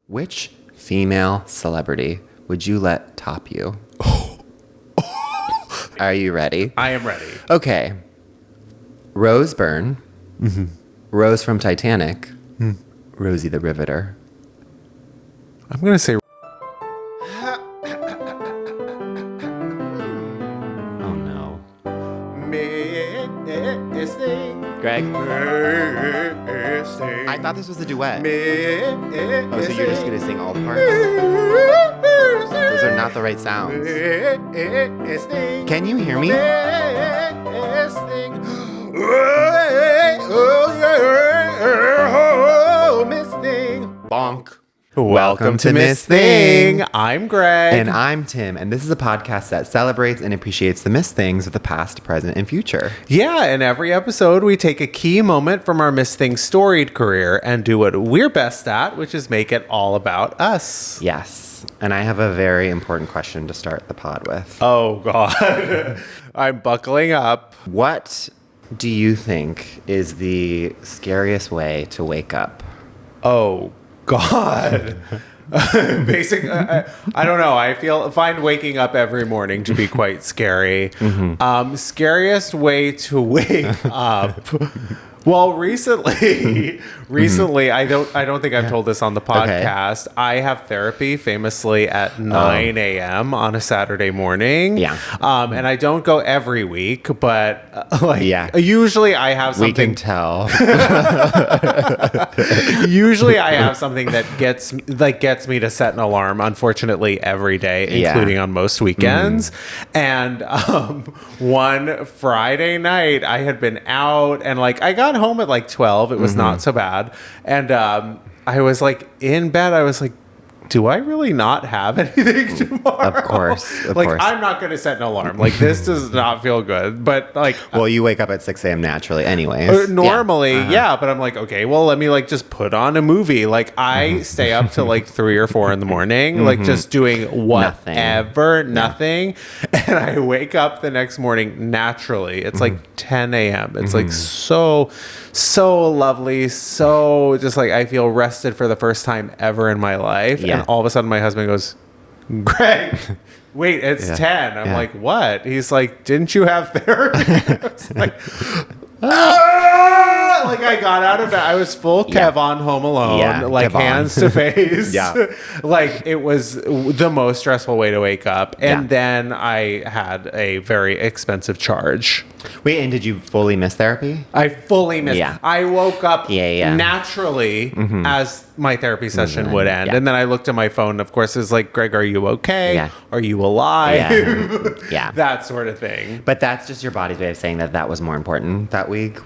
Which female celebrity would you let top you? Are you ready? I am ready. Okay. Rose Byrne. Mm-hmm. Rose from Titanic. Rosie the Riveter. I'm going to say... Oh, no. Greg? I thought this was a duet. Oh, so you're just going to sing all the parts? Those are not the right sounds. Can you hear me? Bonk. Welcome to Miss Thing. I'm Greg. And I'm Tim, and this is a podcast that celebrates and appreciates the missed things of the past, present, and future. Yeah, in every episode, we take a key moment from our Miss Thing storied career and do what we're best at, which is make it all about us. Yes, and I have a very important question to start the pod with. Oh, God. I'm buckling up. What do you think is the scariest way to wake up? Oh, God. Basic. I don't know. I find waking up every morning to be quite scary. Mm-hmm. Scariest way to wake up. Well, recently, I don't think I've told this on the podcast. Okay. I have therapy famously at 9 a.m. on a Saturday morning. Yeah. And I don't go every week, but usually I have something. We can tell. Usually I have something that gets me to set an alarm, unfortunately, every day, including on most weekends. And one Friday night I had been out and I got home at 12. It was not so bad. And I was in bed. I was like, do I really not have anything tomorrow? Of course. I'm not going to set an alarm. This does not feel good. But well, you wake up at 6 a.m. naturally anyways. Normally, but I'm okay, well, let me just put on a movie. I stay up till 3 or 4 in the morning, just doing whatever, nothing. And I wake up the next morning naturally. It's 10 a.m. It's so lovely. So just I feel rested for the first time ever in my life. Yeah. And all of a sudden my husband goes, Greg, wait, it's 10. I'm like, what? He's like, didn't you have therapy? I was I got out of bed. I was full Kev on Home Alone, hands to face. It was the most stressful way to wake up. And then I had a very expensive charge. Wait, and did you fully miss therapy? I fully missed. Yeah. I woke up naturally as my therapy session would end. And then I looked at my phone. Of course, it was Greg, are you okay? Yeah. Are you alive? Yeah. That sort of thing. But that's just your body's way of saying that was more important that week.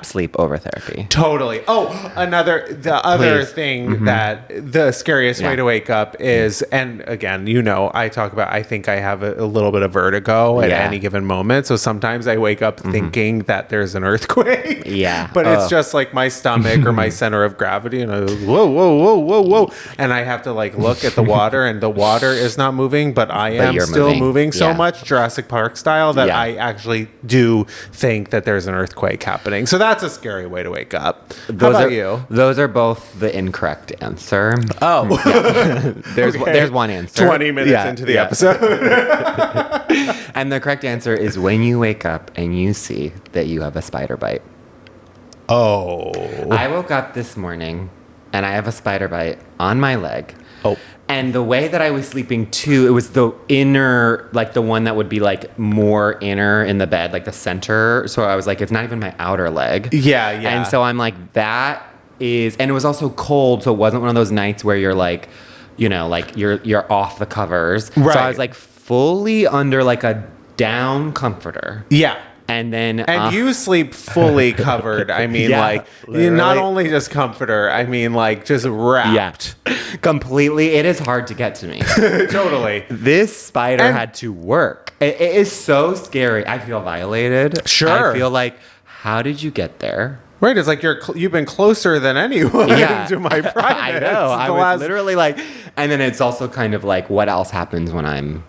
Sleep over therapy. Totally. Oh, the other thing that the scariest way to wake up is, and again, I talk about, I think I have a little bit of vertigo at any given moment. So sometimes I wake up thinking that there's an earthquake. Yeah. But it's just my stomach or my center of gravity. And I go, whoa, whoa, whoa, whoa, whoa. And I have to look at the water, and the water is not moving, but I am still moving so much, Jurassic Park style, that I actually do think that there's an earthquake happening. So that's a scary way to wake up. How about you? Those are both the incorrect answer. Oh. There's one answer. 20 minutes into the episode. And the correct answer is when you wake up and you see that you have a spider bite. Oh. I woke up this morning and I have a spider bite on my leg. Oh. And the way that I was sleeping too, it was the inner, the one that would be more inner in the bed, the center. So I was it's not even my outer leg. Yeah. And so I'm that is, and it was also cold. So it wasn't one of those nights where you're you're off the covers. Right. So I was fully under a down comforter. Yeah. And then... And you sleep fully covered. I mean, not only just comforter, I mean, just wrapped. Yeah. Completely. It is hard to get to me. Totally. This spider had to work. It is so scary. I feel violated. Sure. I feel how did you get there? Right. It's you've been closer than anyone to my private. I know. I was literally and then it's also kind of what else happens when I'm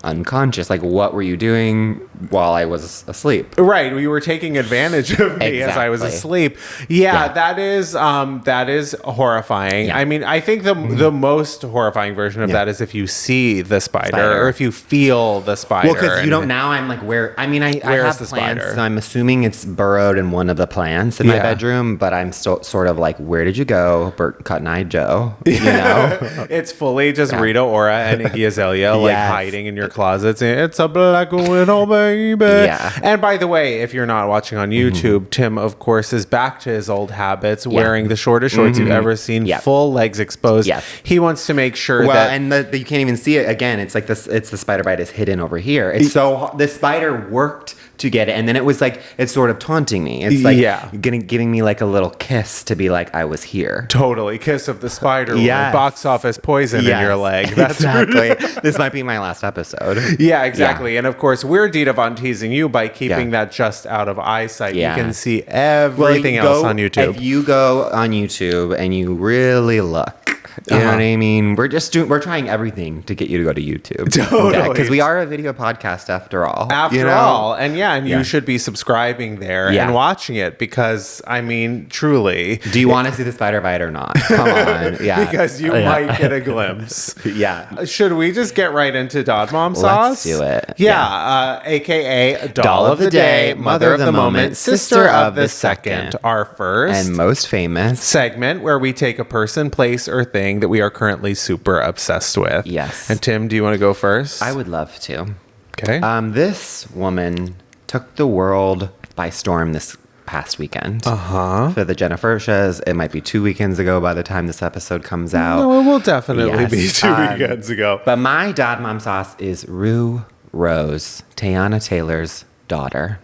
unconscious. Like, what were you doing while I was asleep? Right. You were taking advantage of me as I was asleep. Yeah, that is horrifying. Yeah. I mean, I think the most horrifying version of that is if you see the spider or if you feel the spider. Well, because you don't, now I'm like, where, I mean, I have the plants, spider? So I'm assuming it's burrowed in one of the plants in my bedroom, but I'm still sort of like, where did you go, Bert Cotton-Eyed Joe? You know? It's fully just Rita Ora and Iggy Azalea like hiding in your closets. It's a black widow, baby. Yeah. And by the way, if you're not watching on YouTube, Tim, of course, is back to his old habits, wearing the shortest shorts you've ever seen, full legs exposed. Yeah. He wants to make sure that... and you can't even see it. Again, it's like this. It's the spider bite is hidden over here. It's so... The spider worked to get it, and then it was like, it's sort of taunting me. It's like giving me like a little kiss to be like, I was here. Totally. Kiss of the spider. Box office poison in your leg. That's exactly. This might be my last episode. Yeah, exactly. Yeah. And of course, we're Dita Von teasing you by keeping that just out of eyesight. You can see everything else on YouTube. If you go on YouTube and you really look, you know what I mean? We're trying everything to get you to go to YouTube. Totally. Because we are a video podcast after all. And you should be subscribing there and watching it because, I mean, truly. Do you want to see the spider bite or not? Come on. Yeah. Because you might get a glimpse. Should we just get right into Dod Mom Sauce? Let's do it. Yeah. AKA Doll of the Day, Mother of the Moment, Sister of the Second. Our first and most famous segment where we take a person, place, or thing that we are currently super obsessed with. Yes. And Tim, do you want to go first? I would love to. Okay. This woman took the world by storm this past weekend. For the Gennifertias. It might be 2 weekends ago by the time this episode comes out. No, it will definitely be 2 weekends ago. But my Dod Mom Sauce is Rue Rose, Teyana Taylor's daughter,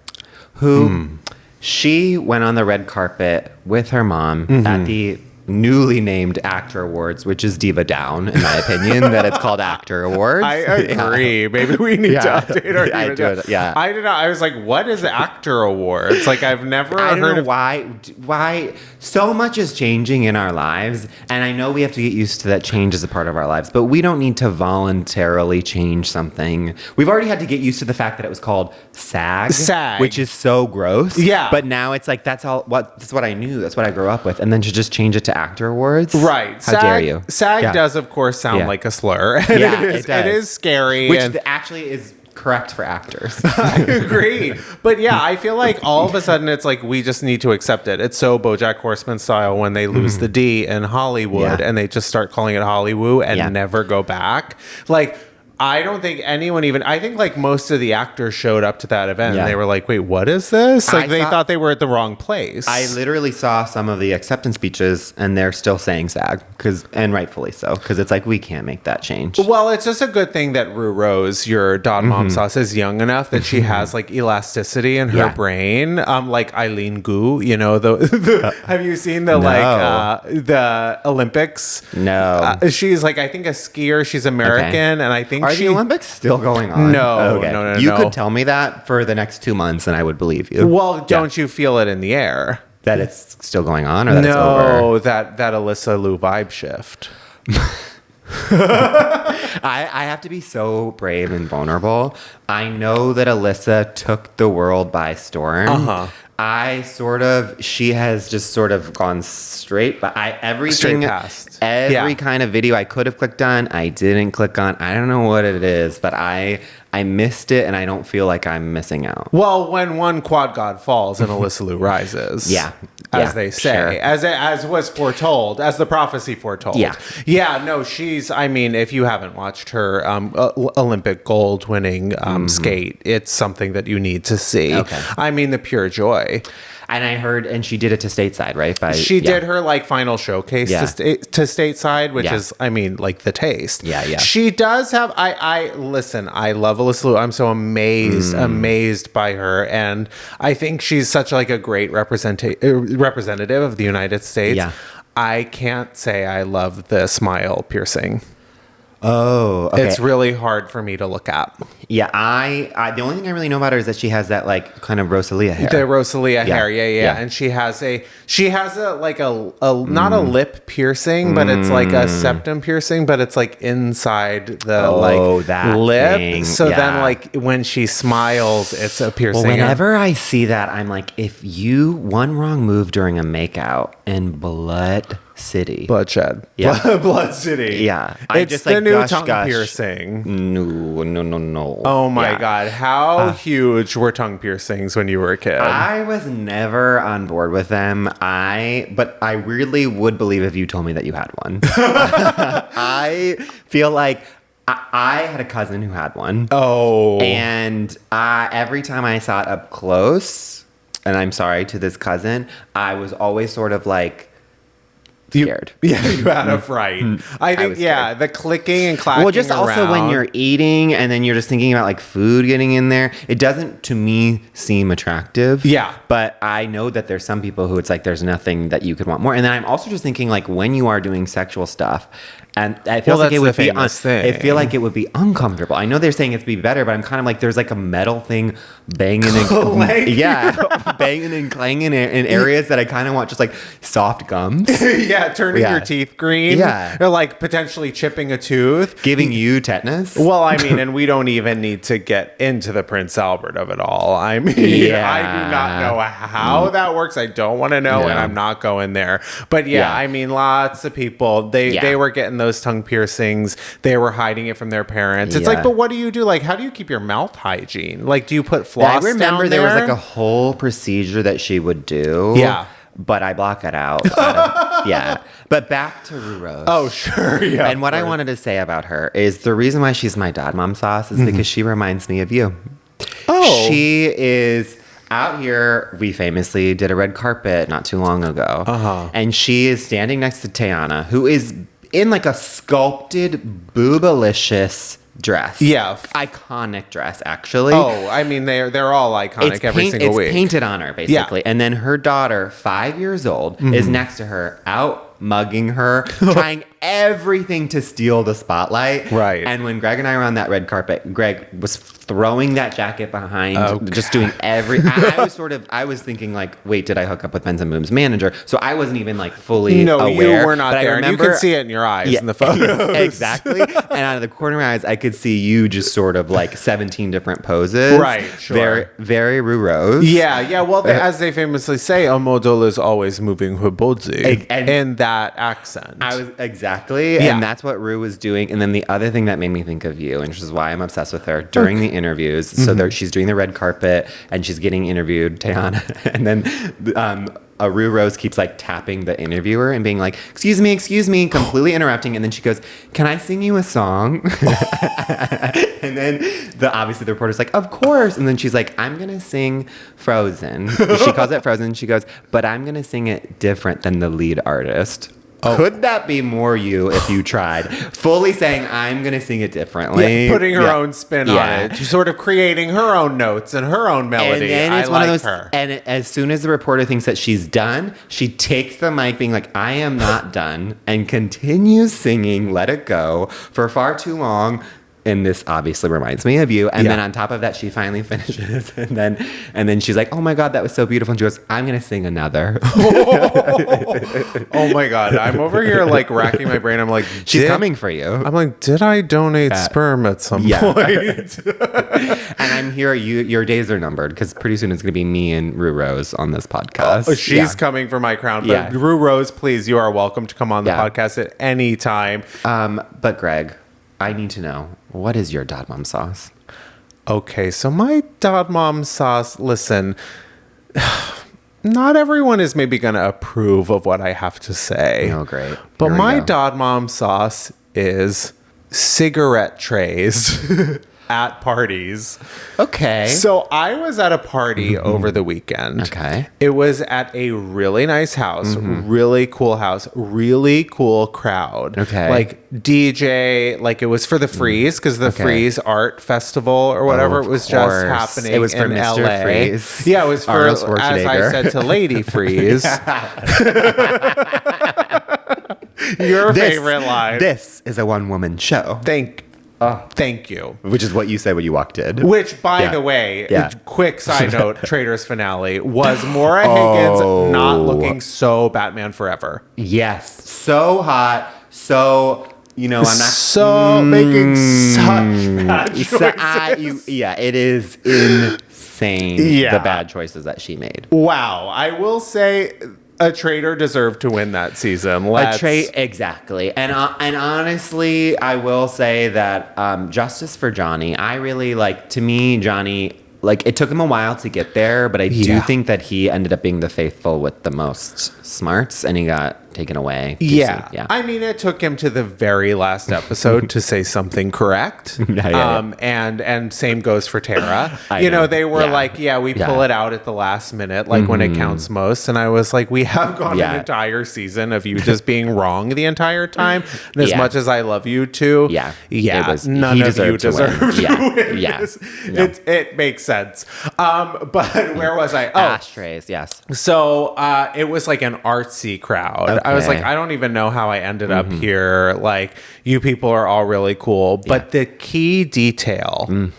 who she went on the red carpet with her mom at the newly named Actor Awards, which is Diva Down, in my opinion, that it's called Actor Awards. I agree. Maybe we need to update our Diva Down. I did not. I was like, what is Actor Awards? Like, I've never heard of why so much is changing in our lives, and I know we have to get used to that change as a part of our lives, but we don't need to voluntarily change something. We've already had to get used to the fact that it was called SAG, which is so gross. Yeah. But now it's like, that's what I knew. That's what I grew up with. And then to just change it to Actor Awards? Right. How dare you? SAG does, of course, sound like a slur. It is scary. Which actually is correct for actors. I agree. But yeah, I feel like all of a sudden it's like we just need to accept it. It's so BoJack Horseman style when they lose the D in Hollywood and they just start calling it Hollywood and never go back. Like, I don't think anyone I think like most of the actors showed up to that event and they were like, wait, what is this? Like they thought they were at the wrong place. I literally saw some of the acceptance speeches and they're still saying SAG, and rightfully so, because it's like, we can't make that change. Well, it's just a good thing that Rue Rose, your Dod Mom Sauce, is young enough that she has like elasticity in her brain. Like Eileen Gu, you know, have you seen the Olympics? No. She's like, I think a skier. She's American, and I think Are the Olympics still going on? No, okay. no. You could tell me that for the next 2 months and I would believe you. Well, don't you feel it in the air? That it's still going on or that it's over? No, that Alyssa Liu vibe shift. I have to be so brave and vulnerable. I know that Alyssa took the world by storm. She has just sort of gone straight, but everything past. Every kind of video I could have clicked on, I didn't click on. I don't know what it is, but I missed it and I don't feel like I'm missing out. Well, when one quad god falls and Alyssa Liu rises. As they say, as was foretold, as the prophecy foretold. She's, I mean, if you haven't watched her Olympic gold winning skate, it's something that you need to see. I mean, the pure joy. And I heard, and she did it to stateside, right? She did her like final showcase to stateside, which is, I mean, like the taste. She does have. I listen. I love Alyssa Liu. I'm so amazed by her, and I think she's such like a great representative of the United States. I can't say I love the smile piercing. Oh, okay. It's really hard for me to look at. Yeah, I the only thing I really know about her is that she has that like kind of Rosalia hair. The Rosalia hair, yeah. And she has a like a not a lip piercing, but it's like a septum piercing, but it's like inside the that lip. thing. So then like when she smiles, it's a piercing. Well, whenever I see that, I'm like, if you one wrong move during a makeout in Blood City. Bloodshed. Yeah. Blood City. Yeah. It's the new tongue piercing. No. Oh my God. How huge were tongue piercings when you were a kid? I was never on board with them. But I really would believe if you told me that you had one. I feel like I had a cousin who had one. Oh. And every time I saw it up close, and I'm sorry to this cousin, I was always sort of like, scared. You had a fright. I think, the clicking and clacking. Well, just also when you're eating and then you're just thinking about like food getting in there, it doesn't to me seem attractive. Yeah. But I know that there's some people who it's like there's nothing that you could want more. And then I'm also just thinking like when you are doing sexual stuff, and I feel like it would be I feel like it would be uncomfortable. I know they're saying it's be better, but I'm kind of like there's like a metal thing banging and banging and clanging in areas that I kind of want just like soft gums. Turning your teeth green. Yeah. Or like potentially chipping a tooth. Giving you tetanus. Well, I mean, and we don't even need to get into the Prince Albert of it all. I mean, I do not know how that works. I don't want to know, and I'm not going there. But I mean, lots of people, they were getting those tongue piercings. They were hiding it from their parents. It's like, but what do you do? Like, how do you keep your mouth hygiene? Like, do you put floss down there? I remember there was like a whole procedure that she would do. Yeah. But I block it out. But back to Rue Rose. Oh, sure. Yeah. And what I wanted to say about her is the reason why she's my dad mom sauce is because she reminds me of you. Oh. She is out here. We famously did a red carpet not too long ago. And she is standing next to Tayana, who is in like a sculpted, boobalicious dress. Yeah. Iconic dress, actually. Oh, I mean, they're all iconic every single week. It's painted on her, basically. Yeah. And then her daughter, 5 years old, is next to her, out mugging her, trying everything to steal the spotlight. Right. And when Greg and I were on that red carpet, Greg was throwing that jacket behind, just doing I was thinking like, wait, did I hook up with Ben's and Boom's manager? So I wasn't even like fully aware. You were not there. And you could see it in your eyes in the photos. Exactly. And out of the corner of my eyes, I could see you just sort of like 17 different poses. Right, sure. Very, very Rue Rose. Yeah. Well, as they famously say, a model is always moving her body. And that accent. Exactly. And that's what Rue was doing. And then the other thing that made me think of you, and which is why I'm obsessed with her, during the interviews. So she's doing the red carpet and she's getting interviewed, Tayana. And then Rue Rose keeps like tapping the interviewer and being like, excuse me, completely interrupting. And then she goes, can I sing you a song? And then obviously the reporter's like, of course. And then she's like, I'm going to sing Frozen. She calls it Frozen. She goes, but I'm going to sing it different than the lead artist. Oh. Could that be more you if you tried? Fully saying, I'm going to sing it differently. Yeah, putting her own spin on it. Sort of creating her own notes and her own melody. And it's one of those, her. And as soon as the reporter thinks that she's done, she takes the mic being like, I am not done, and continues singing Let It Go for far too long. And this obviously reminds me of you. And then on top of that, she finally finishes. And then she's like, oh my God, that was so beautiful. And she goes, I'm going to sing another. Oh my God. I'm over here like racking my brain. I'm like, she's coming for you. I'm like, did I donate sperm at some point? And I'm here. Your days are numbered because pretty soon it's going to be me and Rue Rose on this podcast. She's coming for my crown. But Rue Rose, please, you are welcome to come on the podcast at any time. But Greg, I need to know, what is your dad mom sauce? Okay, so my dad mom sauce, listen, not everyone is maybe going to approve of what I have to say. Oh, great. But my dad mom sauce is cigarette trays at parties. Okay. So I was at a party over the weekend. Okay. It was at a really nice house, really cool house, really cool crowd. Okay. Like DJ, like it was for the Freeze, because the Freeze Art Festival or whatever, it was just happening. It was for in Mr. LA. Freeze. Yeah, it was for, as I said to Lady Freeze. Your favorite line. This is a one-woman show. Thank you. Which is what you said when you walked in. Which, by the way, quick side note, Traitors finale was Maura Higgins not looking so Batman Forever. Yes. So hot. So, I'm not... So making such bad choices. It is insane, the bad choices that she made. Wow. I will say... A traitor deserved to win that season. Exactly. And honestly, I will say that justice for Johnny. I really to me, Johnny, it took him a while to get there, but I do think that he ended up being the faithful with the most smarts, and he got taken away. Yeah. I mean, it took him to the very last episode to say something correct. And same goes for Tara. They were we pull it out at the last minute, when it counts most. And I was like, we have gone an entire season of you just being wrong the entire time. And as much as I love you two, none of you deserve to win. It makes sense. But where was I? Ashtrays, yes. So it was like an artsy crowd. Okay. I was like, I don't even know how I ended up here. You people are all really cool. But the key detail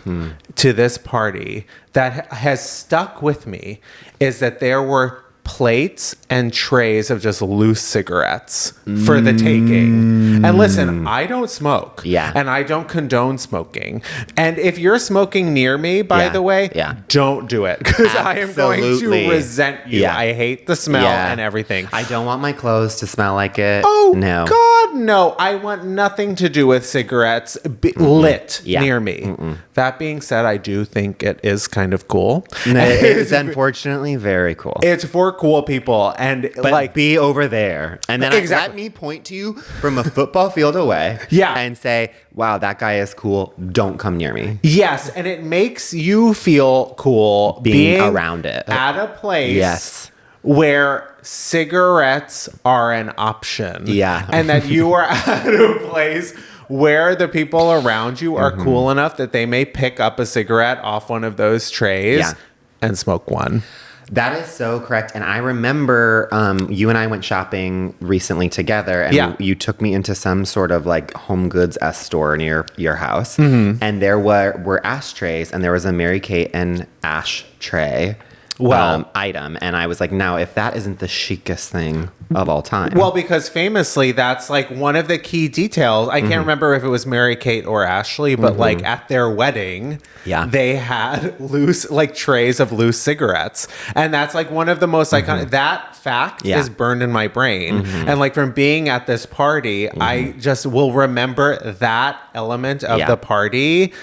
to this party that has stuck with me is that there were plates and trays of just loose cigarettes for the taking. And listen, I don't smoke. And I don't condone smoking. And if you're smoking near me, by the way, don't do it. Because I am going to resent you. I hate the smell and everything. I don't want my clothes to smell like it. Oh, no. God, no. I want nothing to do with cigarettes lit near me. That being said, I do think it is kind of cool. It's unfortunately very cool. It's for cool people, but be over there, and then let me point to you from a football field away, and say, "Wow, that guy is cool. Don't come near me." Yes, and it makes you feel cool being around it at a place, where cigarettes are an option, and that you are at a place where the people around you are cool enough that they may pick up a cigarette off one of those trays and smoke one. That is so correct. And I remember you and I went shopping recently together, and you took me into some sort of home goods store near your house. And there were ashtrays, and there was a Mary Kate and Ash tray item. And I was like, now, if that isn't the chicest thing of all time. Well, because famously, that's one of the key details. I can't remember if it was Mary Kate or Ashley, but at their wedding, they had loose trays of loose cigarettes. And that's one of the most iconic. That fact is burned in my brain. And from being at this party, I just will remember that element of the party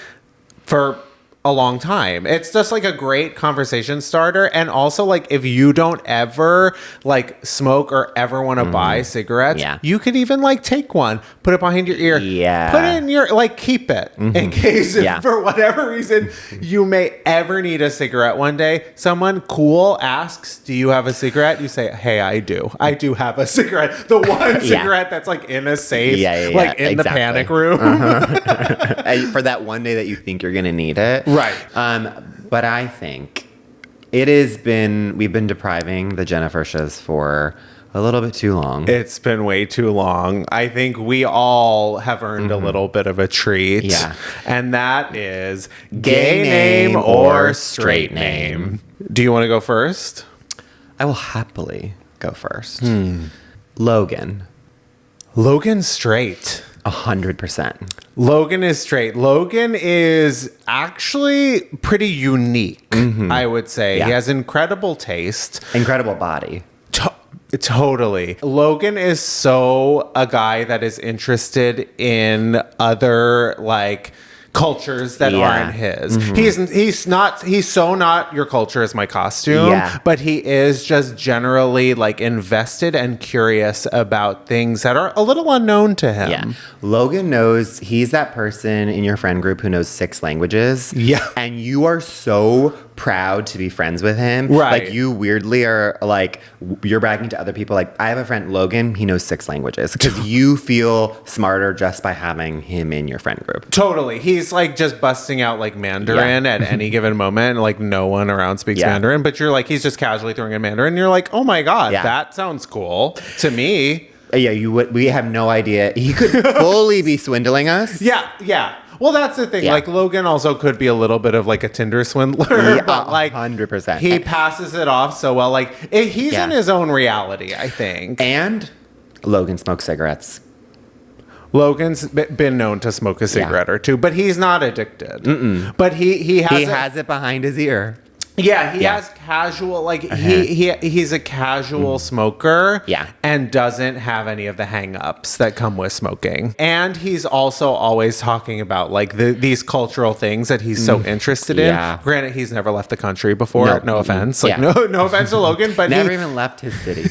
for a long time. It's just a great conversation starter. And also if you don't ever smoke or ever want to buy cigarettes, you could even take one, put it behind your ear, put it in your keep it in case if for whatever reason you may ever need a cigarette one day. Someone cool asks, do you have a cigarette? You say, hey, I do have a cigarette. The one cigarette that's in a safe, in the panic room. For that one day that you think you're gonna need it. Right. But I think we've been depriving the Gennifertias for a little bit too long. It's been way too long. I think we all have earned a little bit of a treat. Yeah. And that is gay name or straight name. Do you want to go first? I will happily go first. Logan straight. 100%. Logan is straight. Logan is actually pretty unique, I would say. He has incredible taste. Incredible body. Totally. Logan is so a guy that is interested in other cultures that aren't his. He's so not your culture is my costume, but he is just generally invested and curious about things that are a little unknown to him. Yeah. Logan knows he's that person in your friend group who knows 6 languages. Yeah. And you are so proud to be friends with him. Right. You weirdly are you're bragging to other people. I have a friend, Logan, he knows 6 languages because you feel smarter just by having him in your friend group. Totally. He's just busting out Mandarin at any given moment. No one around speaks Mandarin, but you're he's just casually throwing in Mandarin. And you're oh my God, that sounds cool to me. Yeah, we have no idea. He could fully be swindling us. Yeah. Well, that's the thing. Yeah. Like, Logan also could be a little bit of like a Tinder swindler, Yeah, but like 100%. he passes it off so well. Like, he's in his own reality, I think. And Logan smokes cigarettes. Logan's been known to smoke a cigarette or two, but he's not addicted. But he has it behind his ear. Yeah, he has casual, like, he's a casual smoker. Yeah. And doesn't have any of the hang-ups that come with smoking. And he's also always talking about, like, these cultural things that he's so interested in. Granted, he's never left the country before. No offense. Like, no offense to Logan, but never even left his city.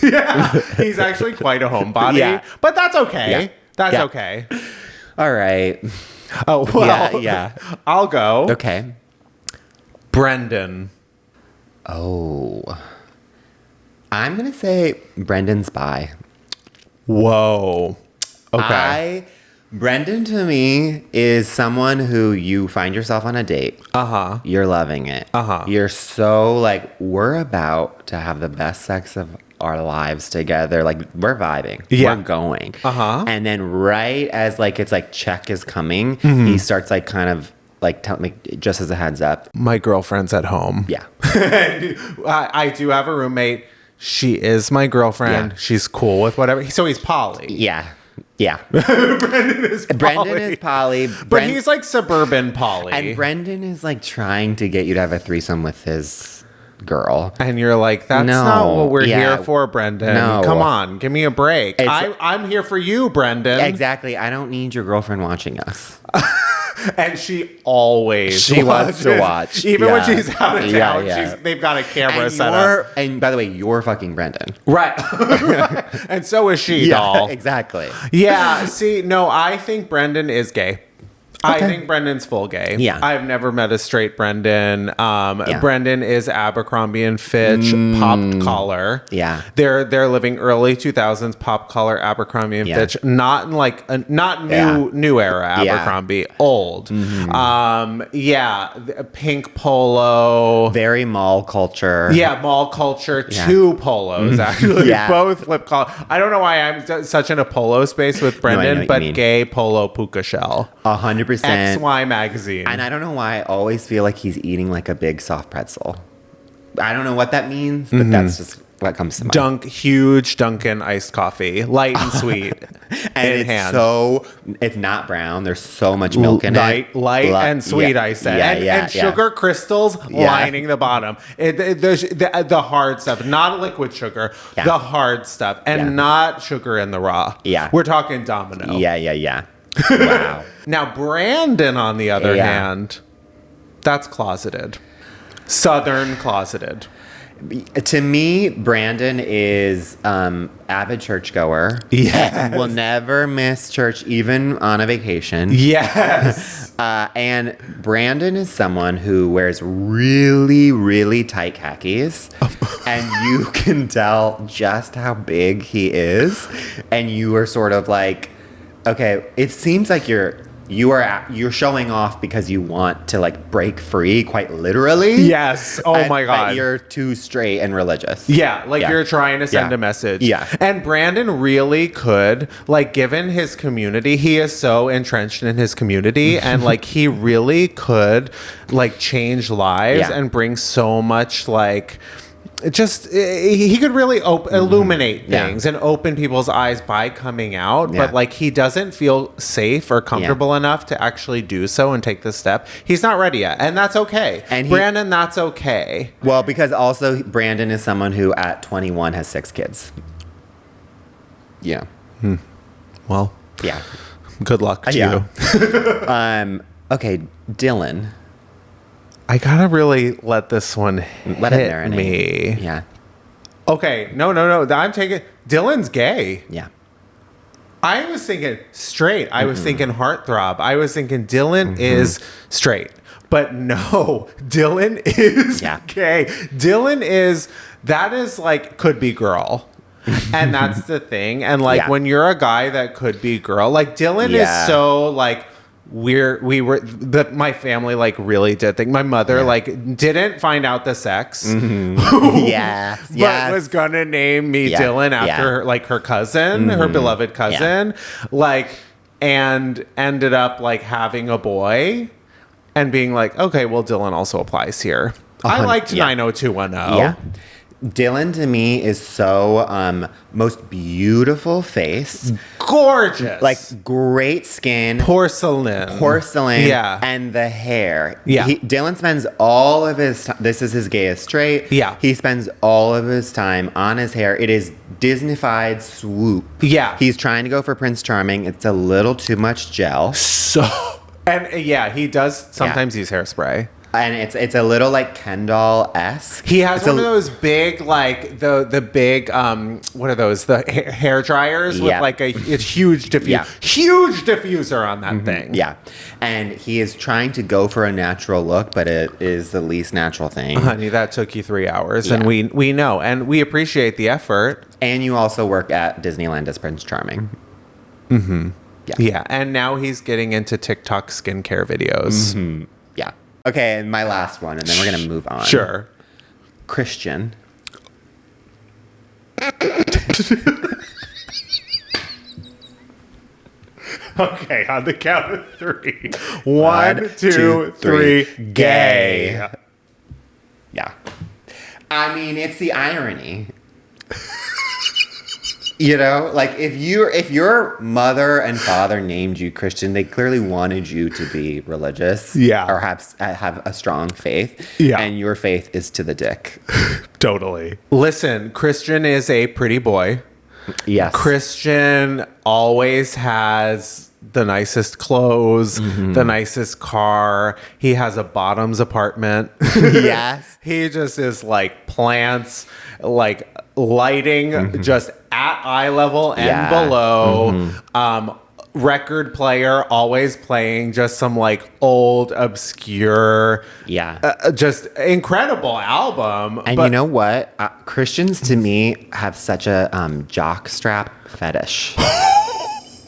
He's actually quite a homebody. Yeah. But that's okay. Yeah. That's okay. All right. Oh, well. Yeah. I'll go. Okay. Brendan. Oh. I'm going to say Brendan's bi. Whoa. Okay. Brendan to me is someone who you find yourself on a date. You're loving it. You're so like, we're about to have the best sex of our lives together. Like, we're vibing. We're going. And then right as like, it's like check is coming, he starts like kind of like, tell me, just as a heads up. My girlfriend's at home. Yeah. I do have a roommate. She is my girlfriend. Yeah. She's cool with whatever. So he's poly. Yeah. Brendan is poly. But he's like suburban poly. And Brendan is like trying to get you to have a threesome with his girl. And you're like, that's not what we're here for, Brendan. No. Come on, give me a break. I'm here for you, Brendan. Exactly. I don't need your girlfriend watching us. And she always wants to watch. Even when she's out of town, they've got a camera set up. And by the way, you're fucking Brendan. Right. And so is she, doll. Exactly. Yeah. See, no, I think Brendan is gay. Okay. I think Brendan's full gay. Yeah. I've never met a straight Brendan. Brendan is Abercrombie and Fitch popped collar. Yeah. They're living early 2000s pop collar Abercrombie and Fitch. Not in like not new era Abercrombie. Old. Pink polo. Very mall culture. Yeah, mall culture. Yeah. 2 polos actually. Both flip collar. I don't know why I'm such in a polo space with Brendan, but gay polo puka shell. 100%. XY magazine. And I don't know why I always feel like he's eating like a big soft pretzel. I don't know what that means, but that's just what comes to mind. Huge Dunkin' iced coffee, light and sweet. And it's not brown. There's so much milk in it. Light and sweet, I said. And sugar crystals lining the bottom. The hard stuff, not liquid sugar, the hard stuff, and not sugar in the raw. Yeah. We're talking Domino. Yeah. Wow. Now, Brandon, on the other hand, that's closeted. Southern closeted. To me, Brandon is avid churchgoer. Yes. Will never miss church, even on a vacation. Yes. And Brandon is someone who wears really, really tight khakis. And you can tell just how big he is. And you are sort of like, okay, it seems like you're showing off because you want to like break free, quite literally. Yes. Oh my God. But you're too straight and religious. Yeah, you're trying to send a message. Yeah. And Brandon really could, like, given his community, he is so entrenched in his community, and like he really could like change lives and bring so much like. He could really illuminate things and open people's eyes by coming out, but like he doesn't feel safe or comfortable enough to actually do so and take the step. He's not ready yet, and that's okay. And Brandon, that's okay. Well, because also Brandon is someone who at 21 has 6 kids. Yeah. Well. Yeah. Good luck to you. Okay, Dylan. I gotta really let this one hit me. Yeah. Okay. No. I'm taking Dylan's gay. Yeah. I was thinking straight. I was thinking heartthrob. I was thinking Dylan is straight. But no, Dylan is gay. Dylan is like could be girl. And that's the thing. And like when you're a guy that could be girl, like Dylan is so like my family like really did think my mother like didn't find out the sex. Yes. But was gonna name me Dylan after her cousin, her beloved cousin, like, and ended up like having a boy and being like, okay, well, Dylan also applies here. I liked 90210. Yeah. Dylan to me is so most beautiful face, gorgeous, like great skin, porcelain, and the hair. Dylan spends all of his time. This is his gayest trait. He spends all of his time on his hair. It is Disney-fied swoop. He's trying to go for Prince Charming. It's a little too much gel. And he does sometimes use hairspray. And it's a little like Kendall-esque. He has one of those big, like the big what are those? The hair dryers with like a huge diffuser on that thing. Yeah, and he is trying to go for a natural look, but it is the least natural thing. Honey, that took you 3 hours, and we know, and we appreciate the effort. And you also work at Disneyland as Prince Charming. Yeah, and now he's getting into TikTok skincare videos. Yeah. Okay, and my last one, and then we're going to move on. Sure. Christian. Okay, on the count of 3. 1, 2, 3. Gay. Yeah. I mean, it's the irony. You know, like if your mother and father named you Christian, they clearly wanted you to be religious, or have a strong faith, and your faith is to the dick. Totally. Listen, Christian is a pretty boy. Yes. Christian always has the nicest clothes, the nicest car. He has a bottoms apartment. Yes. He just is like plants, like lighting just at eye level and below. Record player, always playing just some like old, obscure, just incredible album. And you know what? Christians to me have such a jockstrap fetish.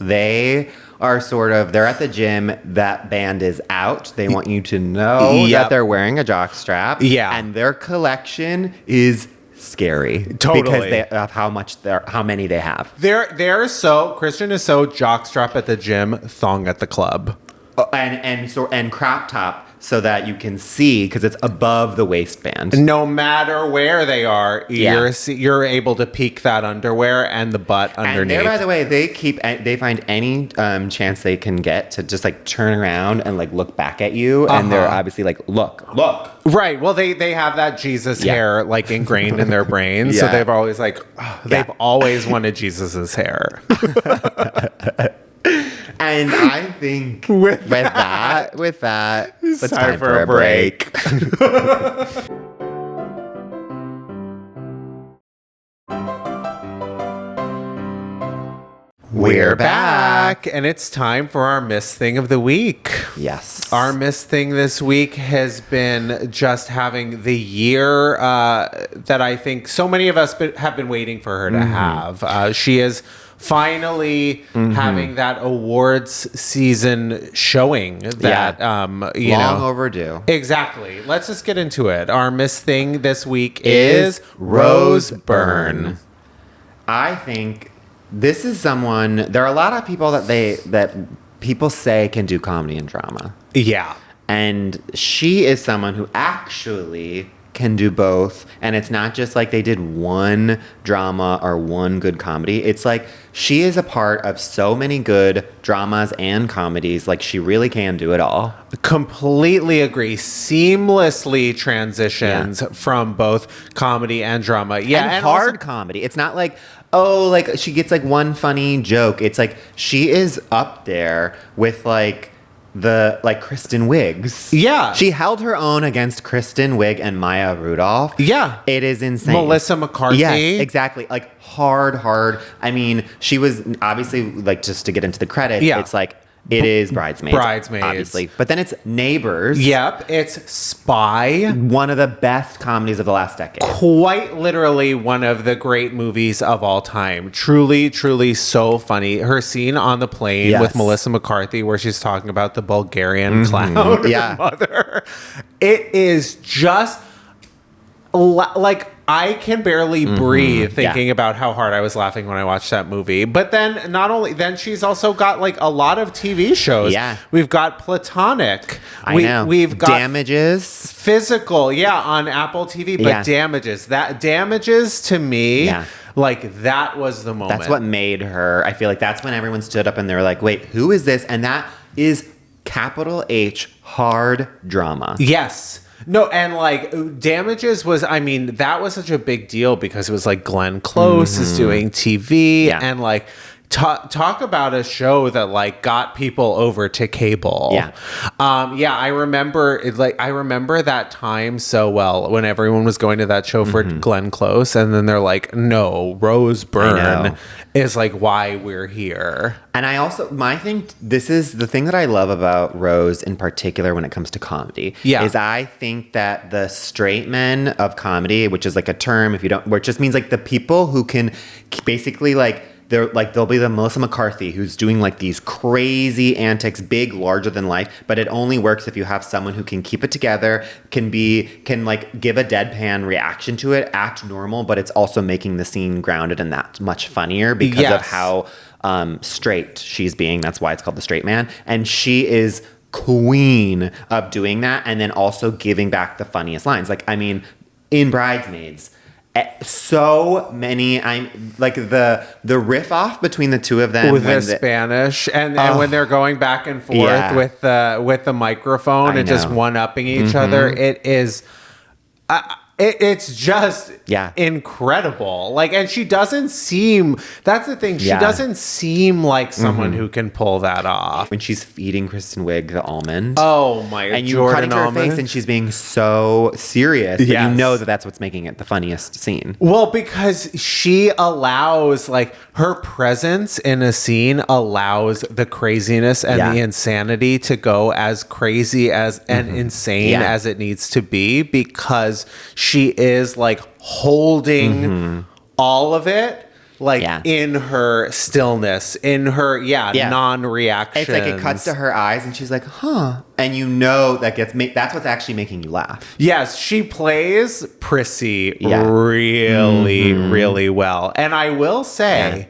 They are they're at the gym, that band is out. They want you to know that they're wearing a jockstrap. And their collection is scary. Totally. Because how many they have. Christian is so jockstrap at the gym, thong at the club. And crop top so that you can see, because it's above the waistband. No matter where they are, you're able to peek that underwear and the butt underneath. And by the way, they find any chance they can get to just like turn around and like look back at you, and they're obviously like, look. Right. Well, they have that Jesus hair like ingrained in their brains, so they've always they've always wanted Jesus's hair. And I think with that, it's time for a break. We're back. And it's time for our Miss Thing of the Week. Yes. Our Miss Thing this week has been just having the year that I think so many of us have been waiting for her to have. She is finally having that awards season showing that long overdue. Exactly. Let's just get into it. Our Miss Thing this week is Rose Byrne. I think this is someone. There are a lot of people that people say can do comedy and drama. Yeah. And she is someone who actually can do both, and it's not just like they did one drama or one good comedy. It's like she is a part of so many good dramas and comedies. Like she really can do it all. Completely agree. Seamlessly transitions from both comedy and drama. Yeah, and hard comedy. It's not like, oh, like she gets like one funny joke. It's like she is up there with like Kristen Wiig's. Yeah. She held her own against Kristen Wiig and Maya Rudolph. Yeah. It is insane. Melissa McCarthy. Yes, exactly. Like hard. I mean, she was obviously like, just to get into the credits, it's like It is Bridesmaids. Bridesmaids. Obviously. But then it's Neighbors. Yep. It's Spy. One of the best comedies of the last decade. Quite literally one of the great movies of all time. Truly, truly so funny. Her scene on the plane with Melissa McCarthy where she's talking about the Bulgarian clown. Mother. It is just like I can barely breathe thinking about how hard I was laughing when I watched that movie. But then then she's also got like a lot of TV shows. Yeah. We've got Platonic. I know. We've got Damages. Physical, on Apple TV, but Damages to me, like that was the moment. That's what made her. I feel like that's when everyone stood up and they were like, wait, who is this? And that is capital H hard drama. Yes. No, and like Damages was, that was such a big deal because it was like Glenn Close is doing TV and like talk about a show that like got people over to cable. I remember that time so well when everyone was going to that show for Glenn Close and then they're like, no, Rose Byrne is like why we're here. And this is the thing that I love about Rose in particular when it comes to comedy. Is I think that the straight men of comedy, which is like a term where it just means like the people who can basically like, there'll be the Melissa McCarthy who's doing like these crazy antics, big, larger than life, but it only works if you have someone who can keep it together, can like give a deadpan reaction to it, act normal, but it's also making the scene grounded and that much funnier because of how straight she's being. That's why it's called The Straight Man. And she is queen of doing that and then also giving back the funniest lines. Like, in Bridesmaids, so many. I'm like the riff off between the two of them with the Spanish and when they're going back and forth with the microphone and just one-upping each other. It is. It's just incredible. Like, and she doesn't seem. That's the thing. She doesn't seem like someone who can pull that off. When she's feeding Kristen Wiig the almond. Oh my! And you cut into her face, and she's being so serious. But you know that's what's making it the funniest scene. Well, because she allows like her presence in a scene allows the craziness and the insanity to go as crazy as and insane as it needs to be because she is like holding all of it like in her stillness, in her non-reaction. It's like it cuts to her eyes and she's like, huh. And you know that's what's actually making you laugh. Yes, she plays Prissy really, really well. And I will say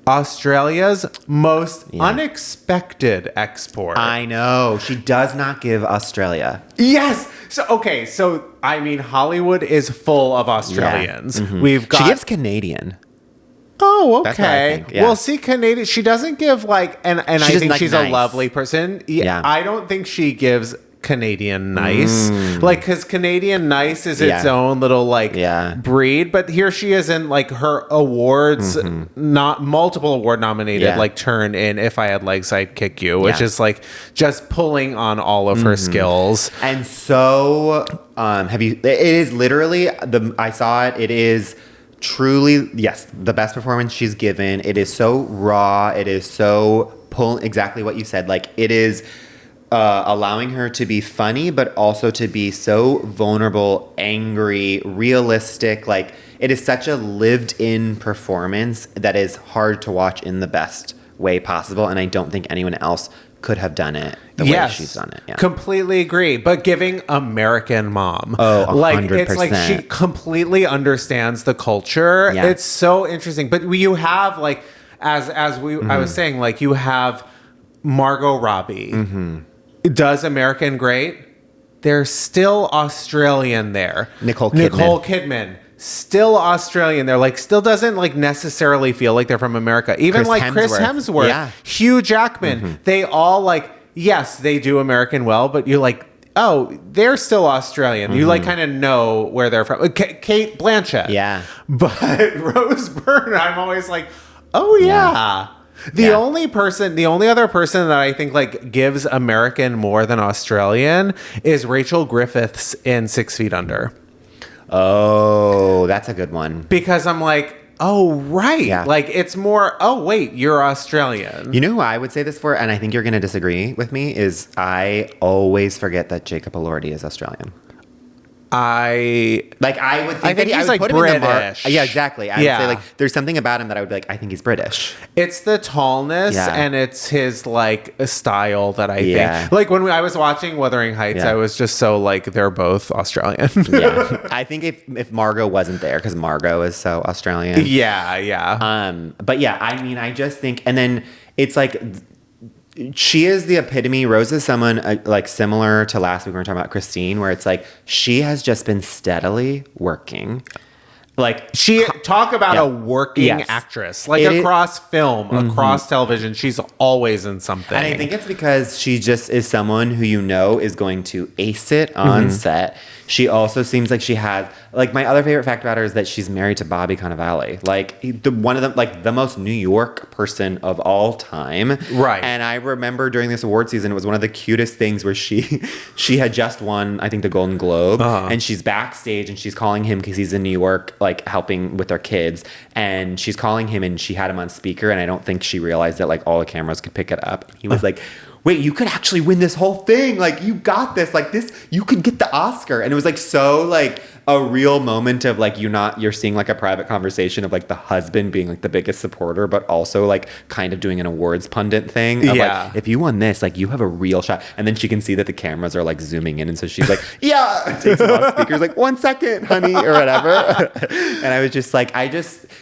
Australia's most unexpected export. I know. She does not give Australia. Yes. So Hollywood is full of Australians. We've got. She gives Canadian. Oh, okay. That's what I think, Well, see, Canadian. She doesn't give like, and I think she's a lovely person. Yeah. I don't think she gives Canadian nice, like because Canadian nice is its own little like breed. But here she is in like her awards, not multiple award nominated, like turn in If I Had Legs I'd Kick You, which is like just pulling on all of her skills. And so, it is literally I saw it. It is truly the best performance she's given. It is so raw. It is so exactly what you said. Like it is. Allowing her to be funny, but also to be so vulnerable, angry, realistic. Like it is such a lived-in performance that is hard to watch in the best way possible. And I don't think anyone else could have done it the way she's done it. Yeah. Completely agree. But giving American Mom. Oh, 100%. Like it's like she completely understands the culture. Yeah. It's so interesting. But you have like, I was saying, like you have Margot Robbie. Does American great. There's still Australian there. Nicole Kidman. Still Australian there. Like still doesn't like necessarily feel like they're from America. Even Chris Hemsworth. Hugh Jackman. They all like, yes, they do American well, but you're like, oh, they're still Australian. You like kind of know where they're from. Kate Blanchett. Yeah. But Rose Byrne, I'm always like, oh yeah. The only other person that I think like gives American more than Australian is Rachel Griffiths in 6 Feet Under. Oh, that's a good one. Because I'm like, Oh, right. Yeah. Like, it's more, oh, wait, you're Australian. You know who I would say this for, and I think you're going to disagree with me, is I always forget that Jacob Elordi is Australian. I would think that he's I would like put British. him in yeah, exactly. I would say like there's something about him that I would be like, I think he's British. It's the tallness and it's his like style that I think. Like when I was watching Wuthering Heights, I was just so like they're both Australian. I think if Margot wasn't there, because Margot is so Australian. But yeah, I mean, I just think, and then it's like. She is the epitome. Rose is someone like similar to last week when we were talking about Christine, where it's like she has just been steadily working. Like talk about a working actress, like across film, across television. She's always in something. And I think it's because she just is someone who is going to ace it on set. She also seems like she has, like, my other favorite fact about her is that she's married to Bobby Cannavale. Like, one of them, like, the most New York person of all time. Right. And I remember during this award season, it was one of the cutest things where she had just won, I think, the Golden Globe. And she's backstage and she's calling him because he's in New York, like, helping with their kids. And she's calling him and she had him on speaker. And I don't think she realized that, like, all the cameras could pick it up. He was like... Wait, you could actually win this whole thing. Like, you got this. Like, this, you could get the Oscar. And it was, like, so, like, a real moment of, like, you're seeing, like, a private conversation of, like, the husband being, like, the biggest supporter, but also, like, kind of doing an awards pundit thing. Of, like, if you won this, like, you have a real shot. And then she can see that the cameras are, like, zooming in. And so she's like, takes him off speakers, like, 1 second, honey, or whatever. And I was just, like,